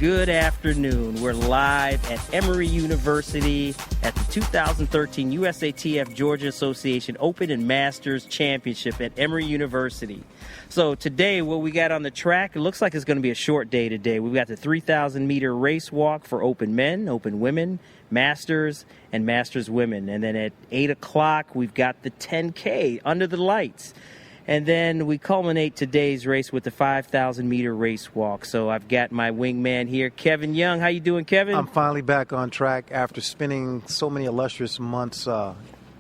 good afternoon. We're live at Emory University at the 2013 USATF Georgia Association Open and Masters Championship at Emory University. So today, what we got on the track, it looks like it's going to be a short day today. We've got the 3,000-meter race walk for open men, open women, masters, and masters women. And then at 8 o'clock, we've got the 10K under the lights. And then we culminate today's race with the 5,000-meter race walk. So I've got my wingman here, Kevin Young. How you doing, Kevin? I'm finally back on track after spending so many illustrious months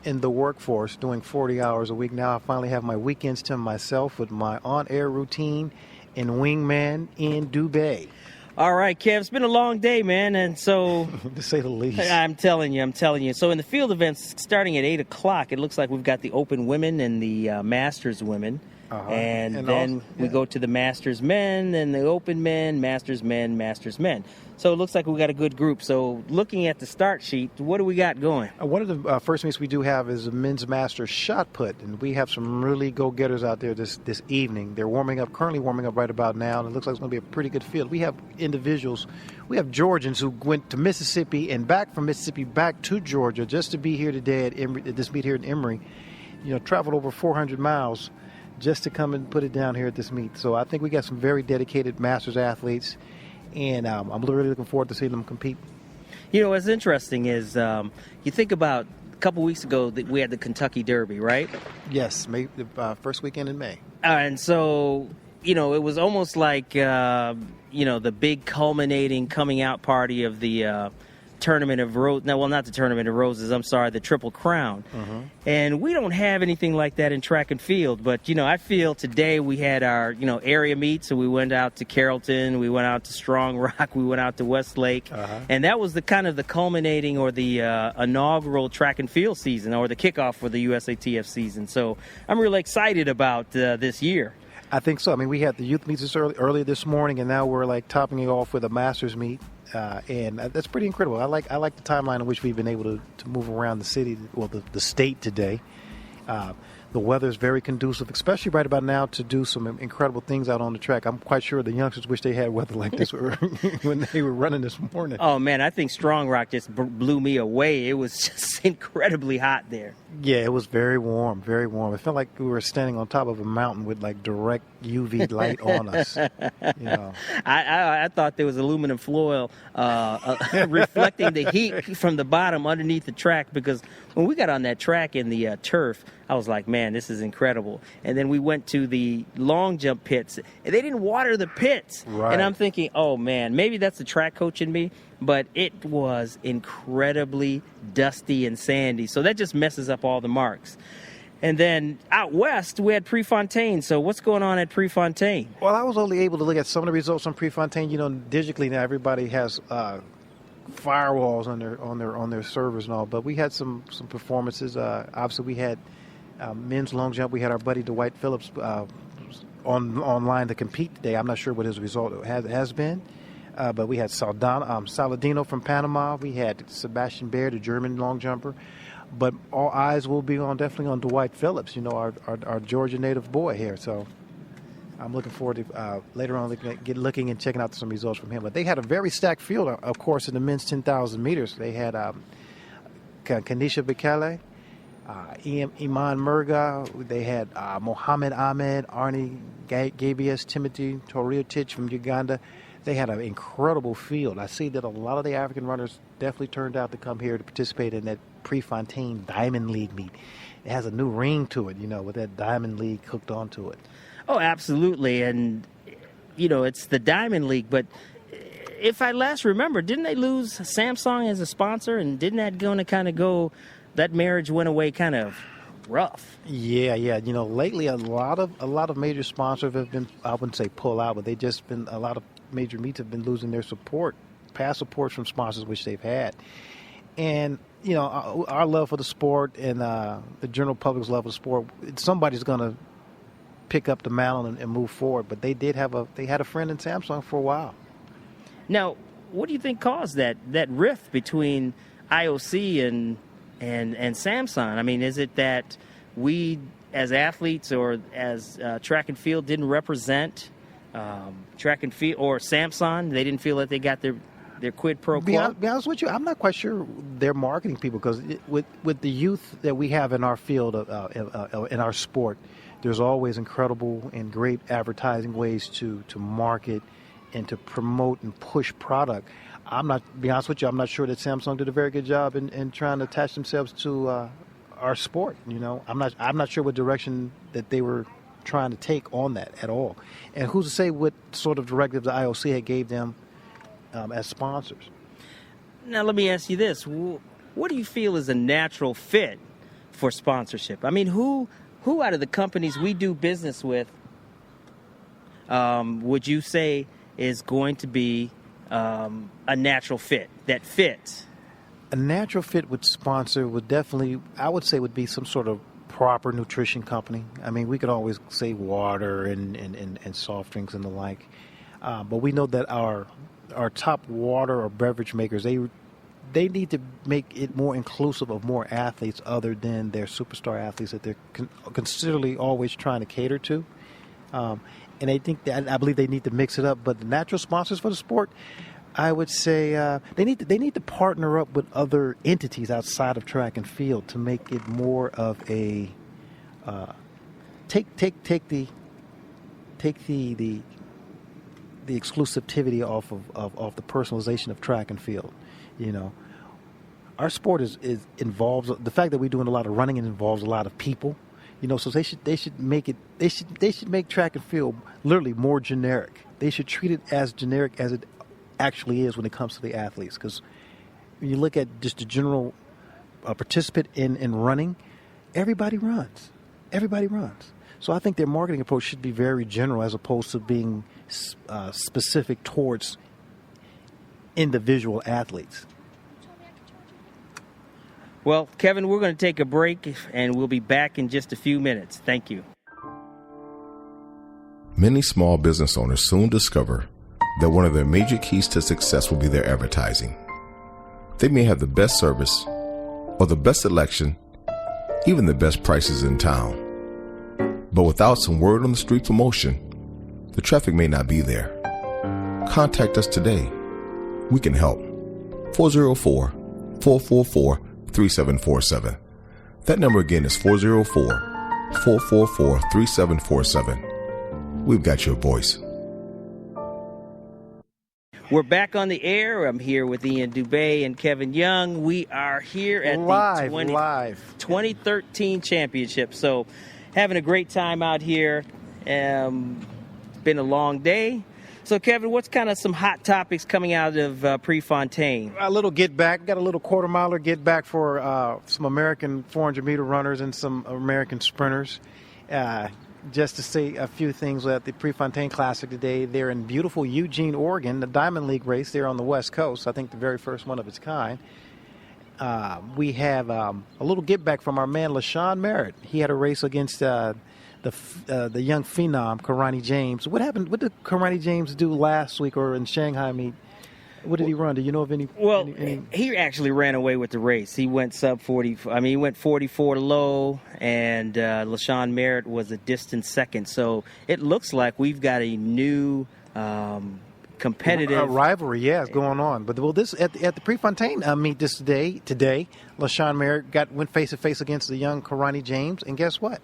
in the workforce, doing 40 hours a week. Now I finally have my weekends to myself with my on-air routine and wingman in Dubai. All right, Kev, it's been a long day, man, and so... to say the least. I'm telling you. So in the field events, starting at 8 o'clock, it looks like we've got the open women and the masters women. And then also, we go to the masters men, and the open men, masters men, masters men. So it looks like we got a good group. So looking at the start sheet, what do we got going? One of the first meets we do have is a men's master shot put, and we have some really go-getters out there this evening. They're currently warming up right about now, and it looks like it's going to be a pretty good field. We have individuals, we have Georgians who went to Mississippi and back from Mississippi back to Georgia just to be here today at this meet here in Emory. Traveled over 400 miles just to come and put it down here at this meet. So I think we got some very dedicated masters athletes, and I'm really looking forward to seeing them compete. What's interesting is you think about a couple weeks ago that we had the Kentucky Derby, right? Yes, the first weekend in May. And so, it was almost like, the big culminating coming out party of the Tournament of Roses. No, well, not the Tournament of Roses. I'm sorry, the Triple Crown. And we don't have anything like that in track and field. But, I feel today we had our, area meets. So we went out to Carrollton. We went out to Strong Rock. We went out to Westlake. And that was the kind of the culminating or the inaugural track and field season or the kickoff for the USATF season. So I'm really excited about this year. I think so. I mean, we had the youth meets early this morning, and now we're topping it off with a masters meet. And that's pretty incredible. I like the timeline in which we've been able to move around the city, the state today. The weather is very conducive, especially right about now, to do some incredible things out on the track. I'm quite sure the youngsters wish they had weather like this when they were running this morning. Oh, man, I think Strong Rock just blew me away. It was just incredibly hot there. Yeah, it was very warm, very warm. It felt like we were standing on top of a mountain with direct UV light on us. I thought there was aluminum foil reflecting the heat from the bottom underneath the track, because when we got on that track in the turf, I was like, man, this is incredible. And then we went to the long jump pits, and they didn't water the pits. Right. And I'm thinking, oh, man, maybe that's the track coach in me, but it was incredibly dusty and sandy. So that just messes up all the marks. And then out west, we had Prefontaine. So what's going on at Prefontaine? Well, I was only able to look at some of the results on Prefontaine. Digitally now everybody has firewalls on their servers and all, but we had some performances. Obviously, we had men's long jump. We had our buddy Dwight Phillips online to compete today. I'm not sure what his result has been, but we had Saladino from Panama. We had Sebastian Baer, the German long jumper. But all eyes will be definitely on Dwight Phillips, our Georgia native boy here. So I'm looking forward to later on looking and checking out some results from him. But they had a very stacked field, of course, in the men's 10,000 meters. They had Kanisha Bekele, Iman Murga. They had Mohammed Ahmed, Arnie Gabias, Timothy Toriotich from Uganda. They had an incredible field. I see that a lot of the African runners definitely turned out to come here to participate in that Prefontaine Diamond League meet. It has a new ring to it, with that Diamond League hooked onto it. Oh, absolutely. And, it's the Diamond League. But if I last remember, didn't they lose Samsung as a sponsor? And didn't that that marriage went away kind of rough? Yeah. Lately a lot of major sponsors have been, I wouldn't say pull out, but a lot of major meets have been losing their past support from sponsors which they've had. And, our love for the sport and the general public's love of the sport, somebody's going to pick up the mantle and move forward. But they had a friend in Samsung for a while. Now, what do you think caused that rift between IOC and Samsung? I mean, is it that we as athletes or as track and field didn't represent track and field or Samsung, they didn't feel that they got their quid pro quo? Be honest with you, I'm not quite sure they're marketing people because with the youth that we have in our field, in our sport, there's always incredible and great advertising ways to market and to promote and push product. Be honest with you, I'm not sure that Samsung did a very good job in trying to attach themselves to our sport. I'm not sure what direction that they were trying to take on that at all. And who's to say what sort of directive the IOC had gave them as sponsors? Now, let me ask you this. What do you feel is a natural fit for sponsorship? I mean, who out of the companies we do business with would you say is going to be a natural fit that fits? A natural fit with sponsor would definitely, I would say, would be some sort of proper nutrition company. I mean, we could always say water and soft drinks and the like, but we know that our top water or beverage makers, they need to make it more inclusive of more athletes other than their superstar athletes that they're considerably always trying to cater to. And I believe they need to mix it up. But the natural sponsors for the sport, I would say they need to partner up with other entities outside of track and field to make it more of a take the exclusivity off of the personalization of track and field. Our sport involves the fact that we're doing a lot of running and involves a lot of people. So they should make track and field literally more generic. They should treat it as generic as it actually is when it comes to the athletes. Because when you look at just the general participant in running, everybody runs. Everybody runs. So I think their marketing approach should be very general as opposed to being specific towards individual athletes. Well, Kevin, we're going to take a break, and we'll be back in just a few minutes. Thank you. Many small business owners soon discover that one of their major keys to success will be their advertising. They may have the best service or the best selection, even the best prices in town. But without some word on the street promotion, the traffic may not be there. Contact us today. We can help. 404-444-3747. That number again is 404-444-3747. We've got your voice. We're back on the air. I'm here with Ian Dubé and Kevin Young. We are here at the 2013 championship. So having a great time out here. Been a long day. So, Kevin, what's kind of some hot topics coming out of Prefontaine? A little get back. Got a little quarter miler get back for some American 400-meter runners and some American sprinters. Just to say a few things at the Prefontaine Classic today. They're in beautiful Eugene, Oregon, the Diamond League race. They're on the West Coast. I think the very first one of its kind. We have a little get back from our man LaShawn Merritt. He had a race against the young phenom Karani James. What happened? What did Karani James do last week or in Shanghai meet? What did he run? Do you know of any? Well, he actually ran away with the race. He went sub 40. I mean, he went 44 low, and LaShawn Merritt was a distant second. So it looks like we've got a new competitive rivalry. Yeah, it's going on. But this at the Prefontaine meet this today, LaShawn Merritt went face to face against the young Karani James, and guess what?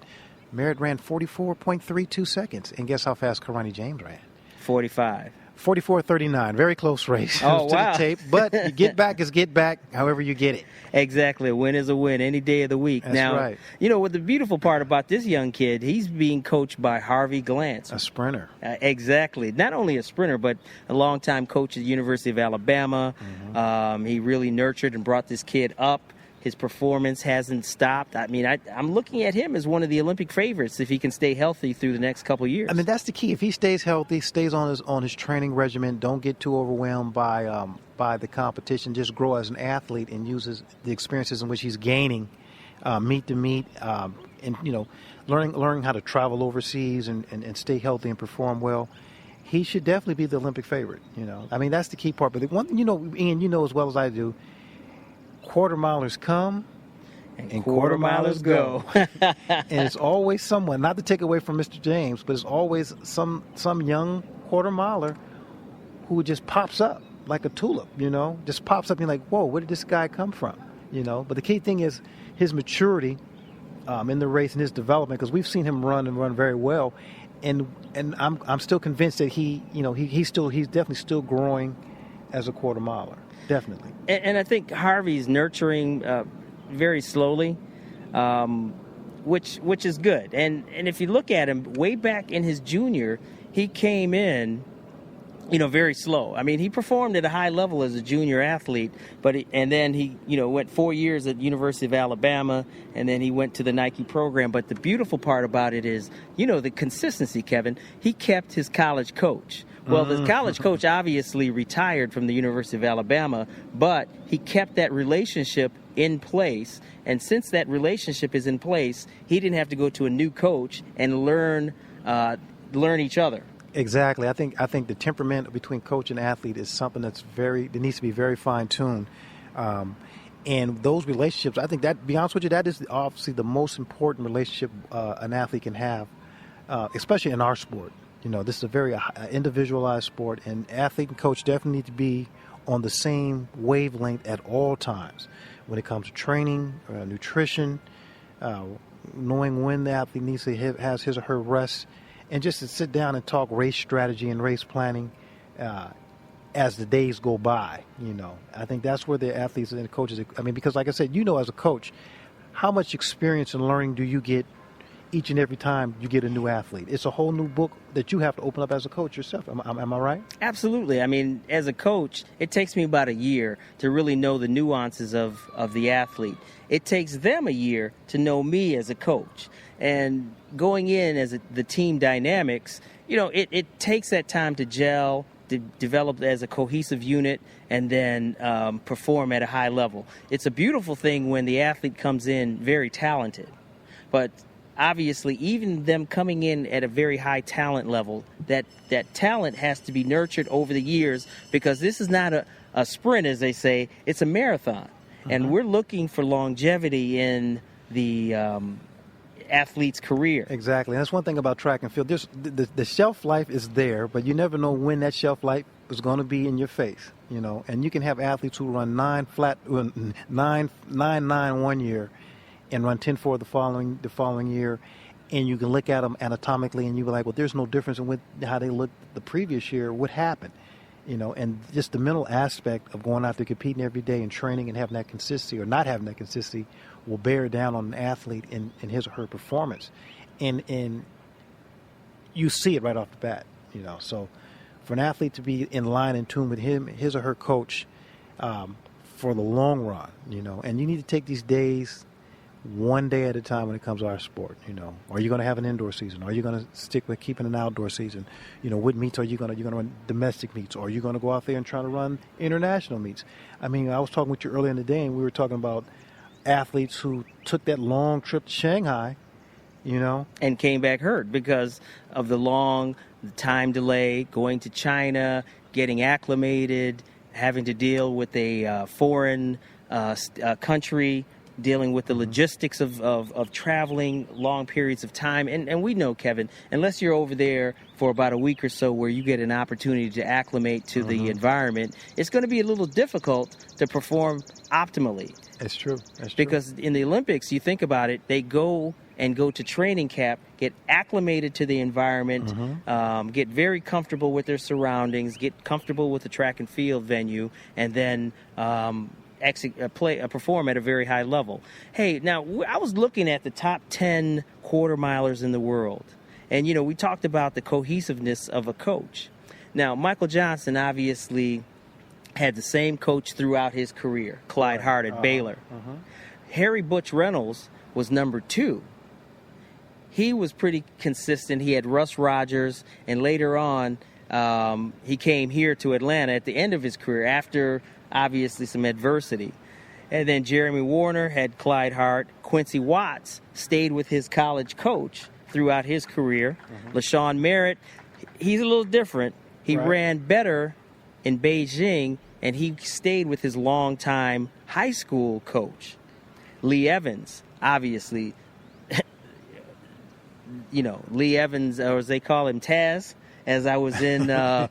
Merritt ran 44.32 seconds, and guess how fast Karani James ran? 45. 44.39. Very close race. Oh, wow. The tape. But you get back is get back, however you get it. Exactly. A win is a win any day of the week. That's now, right. What the beautiful part about this young kid, he's being coached by Harvey Glantz. A sprinter. Exactly. Not only a sprinter, but a longtime coach at the University of Alabama. Mm-hmm. He really nurtured and brought this kid up. His performance hasn't stopped. I mean, I'm looking at him as one of the Olympic favorites if he can stay healthy through the next couple of years. I mean, that's the key. If he stays healthy, stays on his training regimen, don't get too overwhelmed by the competition, just grow as an athlete and uses the experiences in which he's gaining meet to meet, and learning how to travel overseas and stay healthy and perform well. He should definitely be the Olympic favorite. I mean, that's the key part. But the one, Ian, as well as I do. Quarter milers come and quarter milers go. And it's always someone, not to take away from Mr. James, but it's always some young quarter miler who just pops up like a tulip, just pops up and you're like, whoa, where did this guy come from? But the key thing is his maturity in the race and his development, because we've seen him run very well, and I'm still convinced that he's definitely still growing as a quarter miler, definitely. And I think Harvey's nurturing very slowly, which is good. And if you look at him, way back in his junior, he came in, very slow. I mean, he performed at a high level as a junior athlete, and then he, went 4 years at University of Alabama, and then he went to the Nike program. But the beautiful part about it is, the consistency, Kevin. He kept his college coach. Well, the college coach obviously retired from the University of Alabama, but he kept that relationship in place. And since that relationship is in place, he didn't have to go to a new coach and learn each other. Exactly. I think the temperament between coach and athlete is something that needs to be very fine-tuned. And those relationships, I think that, to be honest with you, that is obviously the most important relationship an athlete can have, especially in our sport. This is a very individualized sport, and athlete and coach definitely need to be on the same wavelength at all times when it comes to training, nutrition, knowing when the athlete has his or her rest, and just to sit down and talk race strategy and race planning as the days go by. I think that's where the athletes and the coaches, because like I said, as a coach, how much experience and learning do you get each and every time you get a new athlete? It's a whole new book that you have to open up as a coach yourself. Am I right? Absolutely. I mean, as a coach, it takes me about a year to really know the nuances of the athlete. It takes them a year to know me as a coach. And going in as the team dynamics, it takes that time to gel, to develop as a cohesive unit, and then perform at a high level. It's a beautiful thing when the athlete comes in very talented. But obviously, even them coming in at a very high talent level, that talent has to be nurtured over the years, because this is not a sprint, as they say. It's a marathon. And we're looking for longevity in the athlete's career. Exactly. And that's one thing about track and field. The shelf life is there, but you never know when that shelf life is going to be in your face. And you can have athletes who run 9.9 one year and run 10.4 the following year, and you can look at them anatomically and you be like, well, there's no difference in how they looked the previous year. What happened? And just the mental aspect of going out there competing every day and training and having that consistency or not having that consistency will bear down on an athlete in his or her performance. And you see it right off the bat, So for an athlete to be in line and tune with his or her coach for the long run, and you need to take these days one day at a time when it comes to our sport. Are you going to have an indoor season? Are you going to stick with keeping an outdoor season? What meets are you going to run? Domestic meets? Or are you going to go out there and try to run international meets? I was talking with you earlier in the day, and we were talking about athletes who took that long trip to Shanghai, and came back hurt because of the time delay, going to China, getting acclimated, having to deal with a foreign country, dealing with the logistics of traveling long periods of time. And we know, Kevin, unless you're over there for about a week or so where you get an opportunity to acclimate to the environment, it's going to be a little difficult to perform optimally. That's true. Because in the Olympics, you think about it, they go to training camp, get acclimated to the environment, get very comfortable with their surroundings, get comfortable with the track and field venue, and then perform at a very high level. Hey, now I was looking at the top 10 quarter milers in the world, and we talked about the cohesiveness of a coach. Now, Michael Johnson obviously had the same coach throughout his career, Clyde Hart at Baylor. Harry Butch Reynolds was number 2. He was pretty consistent. He had Russ Rogers, and later on, he came here to Atlanta at the end of his career after obviously some adversity. And then Jeremy Warner had Clyde Hart. Quincy Watts stayed with his college coach throughout his career. LaShawn Merritt, he's a little different. He ran better in Beijing, and he stayed with his longtime high school coach. Lee Evans, obviously, Lee Evans, or as they call him, Taz, as I was in a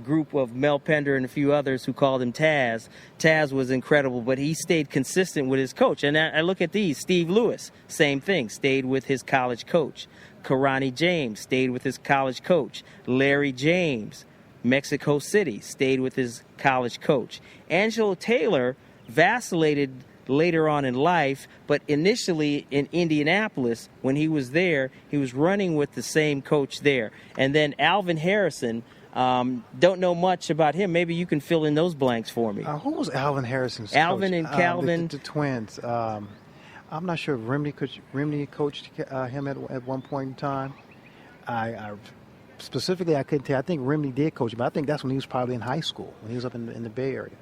group of Mel Pender and a few others who called him Taz. Taz was incredible, but he stayed consistent with his coach. And I look at these. Steve Lewis, same thing, stayed with his college coach. Karani James stayed with his college coach. Larry James, Mexico City, stayed with his college coach. Angelo Taylor vacillated later on in life, but initially in Indianapolis, when he was there, he was running with the same coach there. And then Alvin Harrison, don't know much about him. Maybe you can fill in those blanks for me. Who was Alvin Harrison's Alvin coach? and Calvin. The twins. I'm not sure if Rimney coached him at one point in time. I specifically, I couldn't tell. I think Rimney did coach him, but I think that's when he was probably in high school, when he was up in the Bay Area.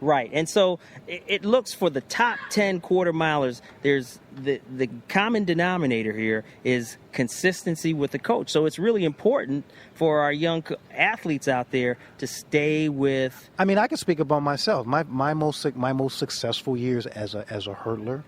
Right, and so it looks for the top 10 quarter milers. There's the common denominator here is consistency with the coach. So it's really important for our young athletes out there to stay with. I mean, I can speak about myself. My most successful years as a hurdler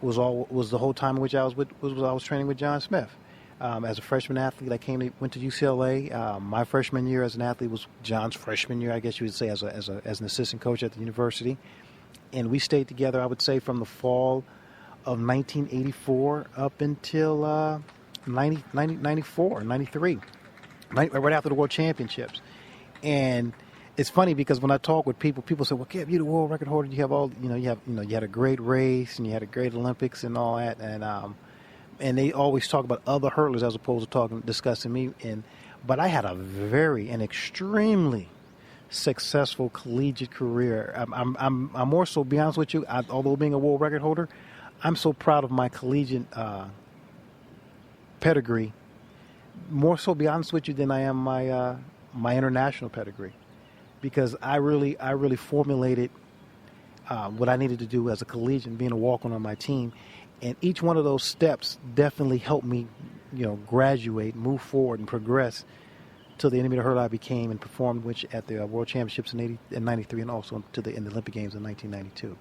was the whole time in which I was training with John Smith. As a freshman athlete, I went to UCLA. My freshman year as an athlete was John's freshman year, I guess you would say, as an assistant coach at the university. And we stayed together, I would say, from the fall of 1984 up until 94, 93, right after the World Championships. And it's funny because when I talk with people say, "Well, Kev, you're the world record holder. You have all, you had a great race and you had a great Olympics and all that." And they always talk about other hurdlers as opposed to discussing me. But I had an extremely successful collegiate career. I'm more so, be honest with you, although being a world record holder, I'm so proud of my collegiate pedigree. More so, be honest with you, than I am my international pedigree, because I really formulated what I needed to do as a collegiate, being a walk-on my team. And each one of those steps definitely helped me, graduate, move forward, and progress to the intermediate hurdle I became and performed at the World Championships in '93, and also in the Olympic Games in 1992.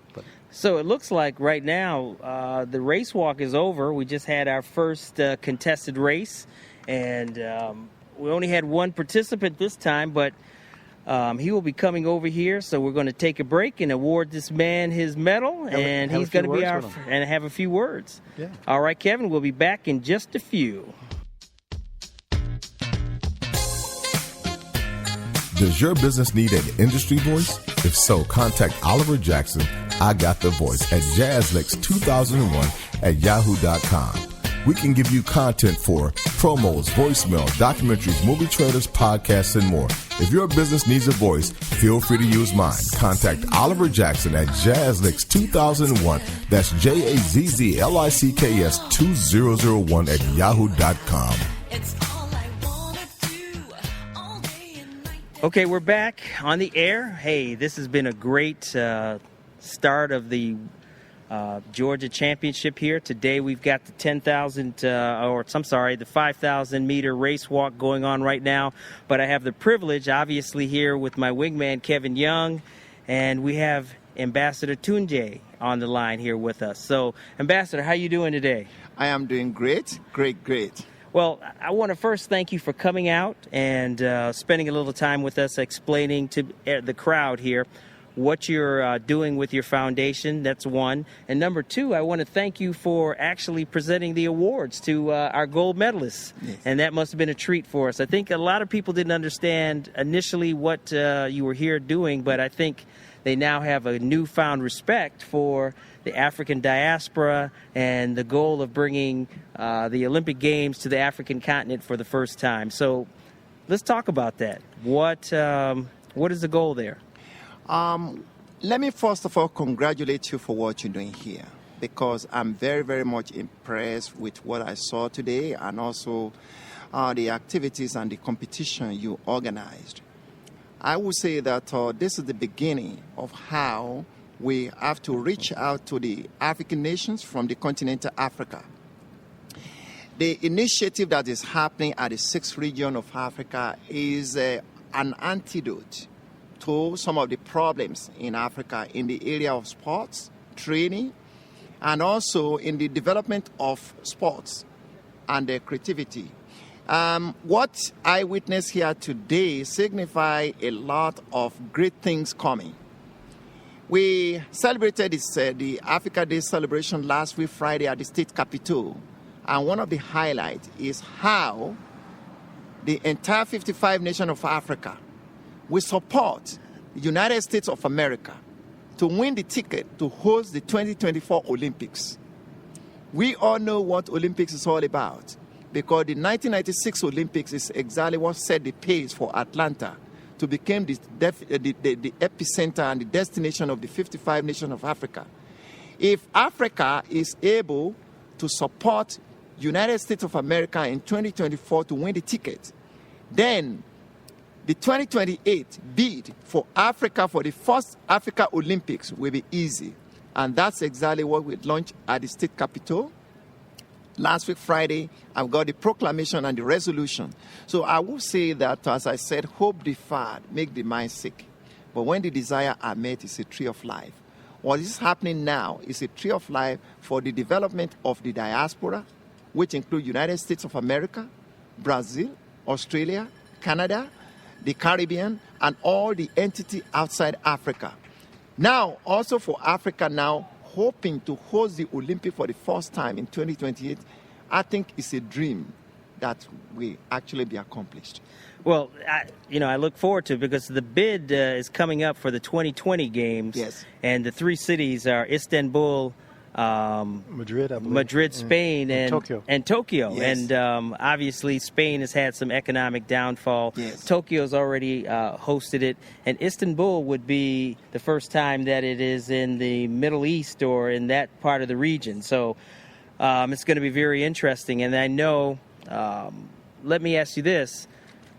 So it looks like right now the race walk is over. We just had our first contested race, and we only had one participant this time, but he will be coming over here, so we're going to take a break and award this man his medal, and he's going to be and have a few words. Yeah. All right, Kevin, we'll be back in just a few. Does your business need an industry voice? If so, contact Oliver Jackson, I Got the Voice, at jazzlicks2001@yahoo.com. We can give you content for promos, voicemail, documentaries, movie trailers, podcasts, and more. If your business needs a voice, feel free to use mine. Contact Oliver Jackson at jazzlicks2001. That's JAZZLICKS 2001@yahoo.com. Okay, we're back on the air. Hey, this has been a great start of the Georgia Championship here. Today we've got the 5,000 meter race walk going on right now. But I have the privilege, obviously, here with my wingman, Kevin Young, and we have Ambassador Tunje on the line here with us. So, Ambassador, how you doing today? I am doing great. Well, I want to first thank you for coming out and spending a little time with us, explaining to the crowd here what you're doing with your foundation. That's one. And number two, I want to thank you for actually presenting the awards to our gold medalists. Yes. And that must have been a treat for us. I think a lot of people didn't understand initially what you were here doing, but I think they now have a newfound respect for the African diaspora and the goal of bringing the Olympic Games to the African continent for the first time. So let's talk about that. What is the goal there? Let me first of all congratulate you for what you're doing here, because I'm very, very much impressed with what I saw today, and also the activities and the competition you organized. I would say that this is the beginning of how we have to reach out to the African nations from the continent of Africa. The initiative that is happening at the 6th region of Africa is an antidote to some of the problems in Africa in the area of sports, training, and also in the development of sports and creativity. What I witnessed here today signify a lot of great things coming. We celebrated the Africa Day celebration last week, Friday, at the state capitol. And one of the highlights is how the entire 55 nations of Africa will support the United States of America to win the ticket to host the 2024 Olympics. We all know what Olympics is all about, because the 1996 Olympics is exactly what set the pace for Atlanta to become the epicenter and the destination of the 55 nations of Africa. If Africa is able to support United States of America in 2024 to win the ticket, then the 2028 bid for Africa for the first Africa Olympics will be easy. And that's exactly what we launched at the state capitol. Last week, Friday, I've got the proclamation and the resolution. So I will say that, as I said, hope deferred, make the mind sick. But when the desire are met, it's a tree of life. What is happening now is a tree of life for the development of the diaspora, which include United States of America, Brazil, Australia, Canada, the Caribbean, and all the entity outside Africa. Now, also for Africa now, hoping to host the Olympic for the first time in 2028, I think it's a dream that will actually be accomplished. Well, I look forward to it because the bid is coming up for the 2020 games. Yes. And the three cities are Istanbul, Madrid, I believe. Madrid, Spain, and Tokyo. Yes. And obviously, Spain has had some economic downfall. Yes. Tokyo's already hosted it. And Istanbul would be the first time that it is in the Middle East or in that part of the region. So it's going to be very interesting. And I know, let me ask you this.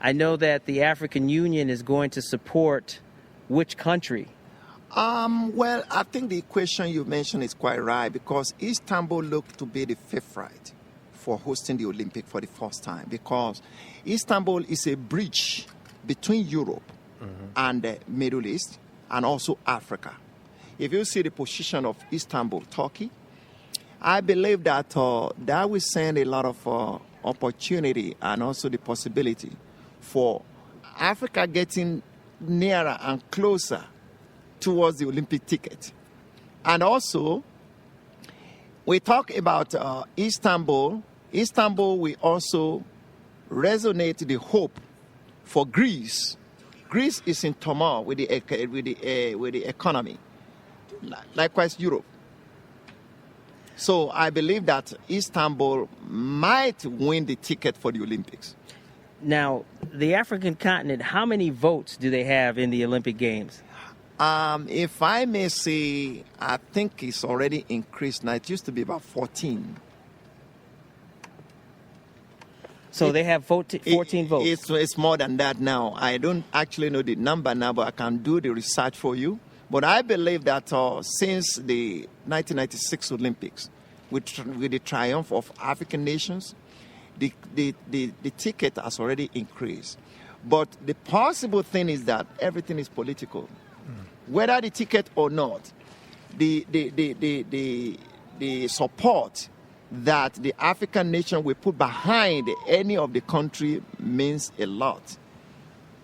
I know that the African Union is going to support which country? Well, I think the question you mentioned is quite right, because Istanbul looked to be the favorite for hosting the Olympic for the first time, because Istanbul is a bridge between Europe and the Middle East and also Africa. If you see the position of Istanbul, Turkey, I believe that that will send a lot of opportunity and also the possibility for Africa getting nearer and closer towards the Olympic ticket. And also, we talk about Istanbul. Istanbul will also resonate the hope for Greece. Greece is in turmoil with the economy. Likewise, Europe. So I believe that Istanbul might win the ticket for the Olympics. Now, the African continent, how many votes do they have in the Olympic Games? If I may say, I think it's already increased now. It used to be about 14. So they have 14 votes. It's more than that now. I don't actually know the number now, but I can do the research for you. But I believe that since the 1996 Olympics, with the triumph of African nations, the ticket has already increased. But the possible thing is that everything is political. Whether the ticket or not, the support that the African nation will put behind any of the country means a lot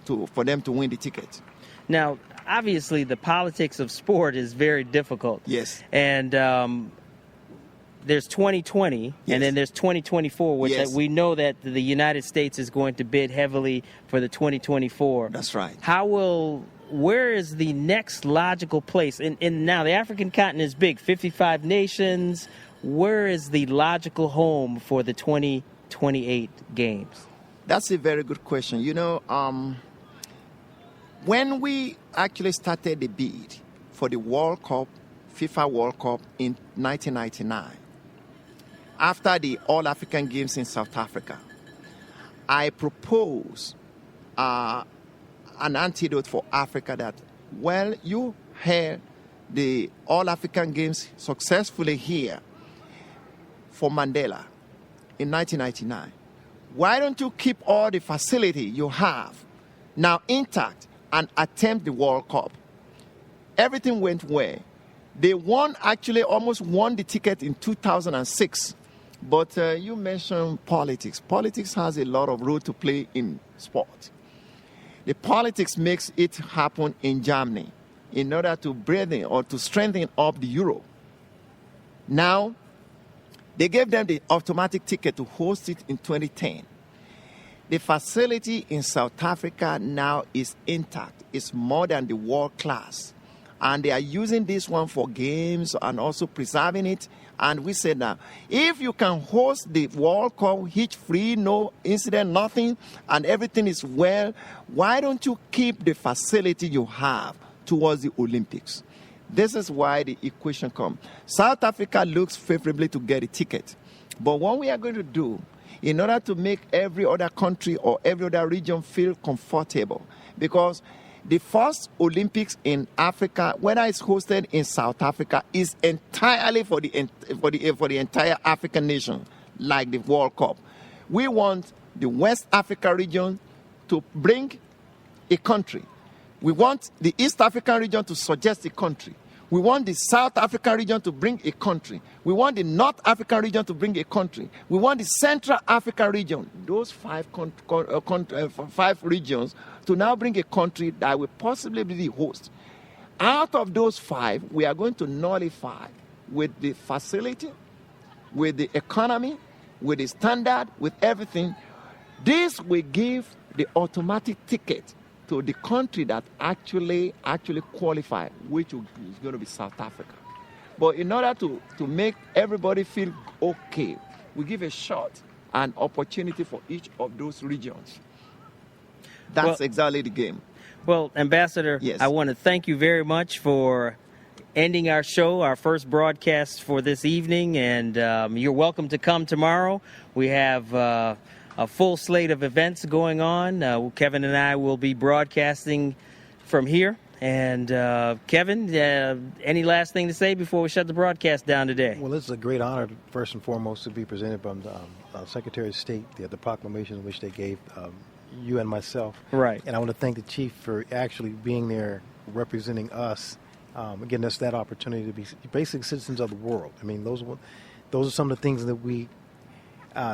for them to win the ticket. Now, obviously, the politics of sport is very difficult. Yes. And there's 2020, yes, and then there's 2024, which yes, we know that the United States is going to bid heavily for the 2024. That's right. Where is the next logical place? And now the African continent is big, 55 nations. Where is the logical home for the 2028 games? That's a very good question. You know, when we actually started the bid for the World Cup, FIFA World Cup in 1999, after the All-African Games in South Africa, I proposed an antidote for Africa that, well, you had the All-African Games successfully here for Mandela in 1999. Why don't you keep all the facility you have now intact and attempt the World Cup? Everything went well. They almost won the ticket in 2006. But you mentioned politics. Politics has a lot of role to play in sport. The politics makes it happen in Germany in order to breathe or to strengthen up the euro. Now, they gave them the automatic ticket to host it in 2010. The facility in South Africa now is intact. It's more than the world class. And they are using this one for games and also preserving it. And we said now, if you can host the World Cup hitch-free, no incident, nothing, and everything is well, why don't you keep the facility you have towards the Olympics? This is why the equation comes. South Africa looks favorably to get a ticket. But what we are going to do, in order to make every other country or every other region feel comfortable, because the first Olympics in Africa, whether it's hosted in South Africa, is entirely for the entire African nation, like the World Cup. We want the West Africa region to bring a country. We want the East African region to suggest a country. We want the South African region to bring a country. We want the North African region to bring a country. We want the Central African region, those five regions, to now bring a country that will possibly be the host. Out of those five, we are going to nullify with the facility, with the economy, with the standard, with everything. This will give the automatic ticket to the country that actually qualify, which is going to be South Africa. But in order to make everybody feel okay, we give a shot and opportunity for each of those regions. That's exactly the game. Well, Ambassador, yes. I want to thank you very much for ending our show, our first broadcast for this evening, and you're welcome to come tomorrow. We have a full slate of events going on. Kevin and I will be broadcasting from here. And Kevin, any last thing to say before we shut the broadcast down today? Well, it's a great honor, first and foremost, to be presented by the Secretary of State, the proclamation in which they gave you and myself. Right. And I want to thank the Chief for actually being there representing us, getting us that opportunity to be basic citizens of the world. I mean, those are some of the things that we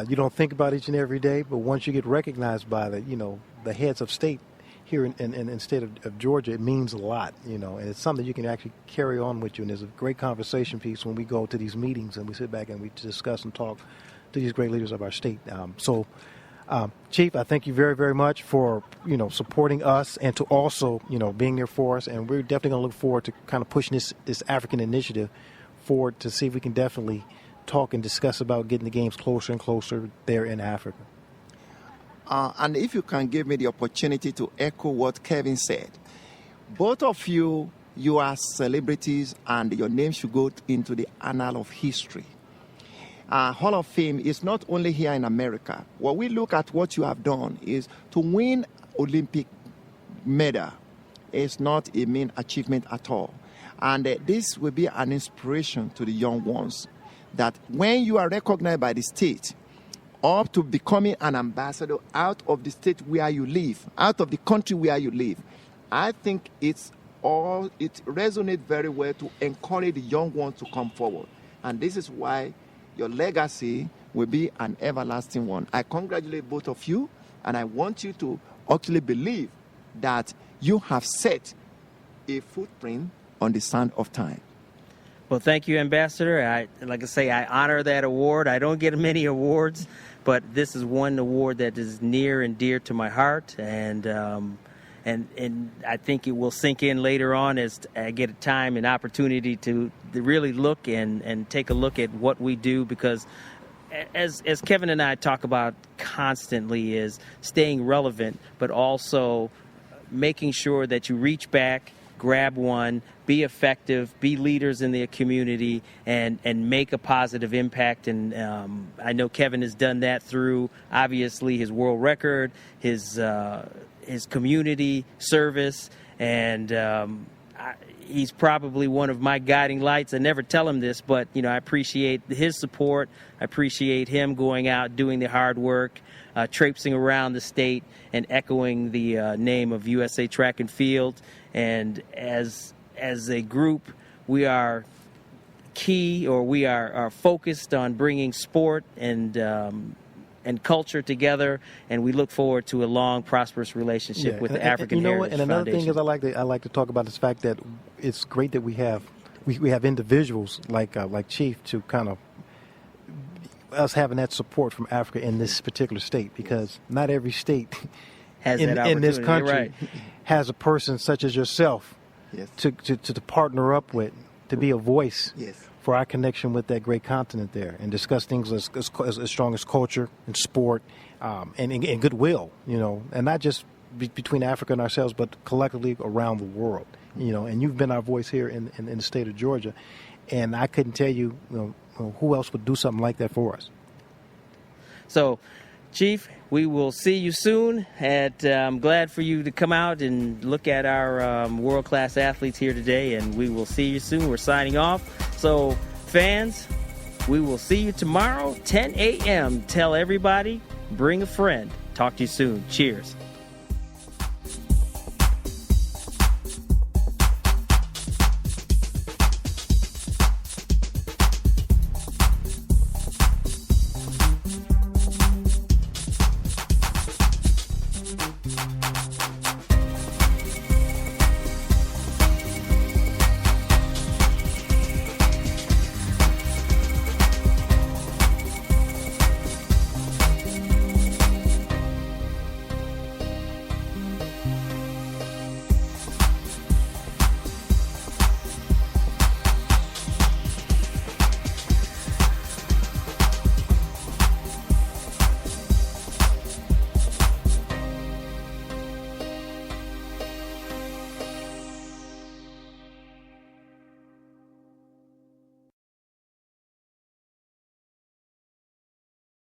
you don't think about each and every day, but once you get recognized by the heads of state here in the state of Georgia, it means a lot, and it's something you can actually carry on with you. And there's a great conversation piece when we go to these meetings and we sit back and we discuss and talk to these great leaders of our state. Chief, I thank you very, very much for, supporting us and to also, being there for us. And we're definitely going to look forward to kind of pushing this African initiative forward to see if we can definitely talk and discuss about getting the games closer and closer there in Africa. And if you can give me the opportunity to echo what Kevin said, both of you are celebrities and your name should go into the annal of history. Hall of Fame is not only here in America. What we look at what you have done is to win Olympic medal is not a mean achievement at all. And this will be an inspiration to the young ones that when you are recognized by the state, up to becoming an ambassador out of the state where you live, out of the country where you live, I think it resonates very well to encourage the young ones to come forward. And this is why your legacy will be an everlasting one. I congratulate both of you, and I want you to actually believe that you have set a footprint on the sand of time. Well, thank you, Ambassador. I honor that award. I don't get many awards, but this is one award that is near and dear to my heart, and I think it will sink in later on as I get a time and opportunity to really look and take a look at what we do, because as Kevin and I talk about constantly is staying relevant, but also making sure that you reach back, grab one, be effective, be leaders in the community, and make a positive impact. And I know Kevin has done that through, obviously, his world record, his community service, and he's probably one of my guiding lights. I never tell him this, but, I appreciate his support. I appreciate him going out, doing the hard work, traipsing around the state and echoing the name of USA Track and Field. And as a group, we are key, or we are focused on bringing sport and culture together, and we look forward to a long, prosperous relationship with the African Heritage And another Foundation. thing is I like to talk about this fact that it's great that we have individuals like Chief to kind of us having that support from Africa in this particular state, because not every state Has in this opportunity. country You're right. has a person such as yourself Yes. to partner up with, to be a voice Yes. for our connection with that great continent there, and discuss things as strong as culture and sport, and goodwill, and not just between Africa and ourselves, but collectively around the world, and you've been our voice here in the state of Georgia, and I couldn't tell you, who else would do something like that for us. So, Chief, we will see you soon. I'm glad for you to come out and look at our world-class athletes here today, and we will see you soon. We're signing off. So, fans, we will see you tomorrow, 10 a.m. Tell everybody, bring a friend. Talk to you soon. Cheers.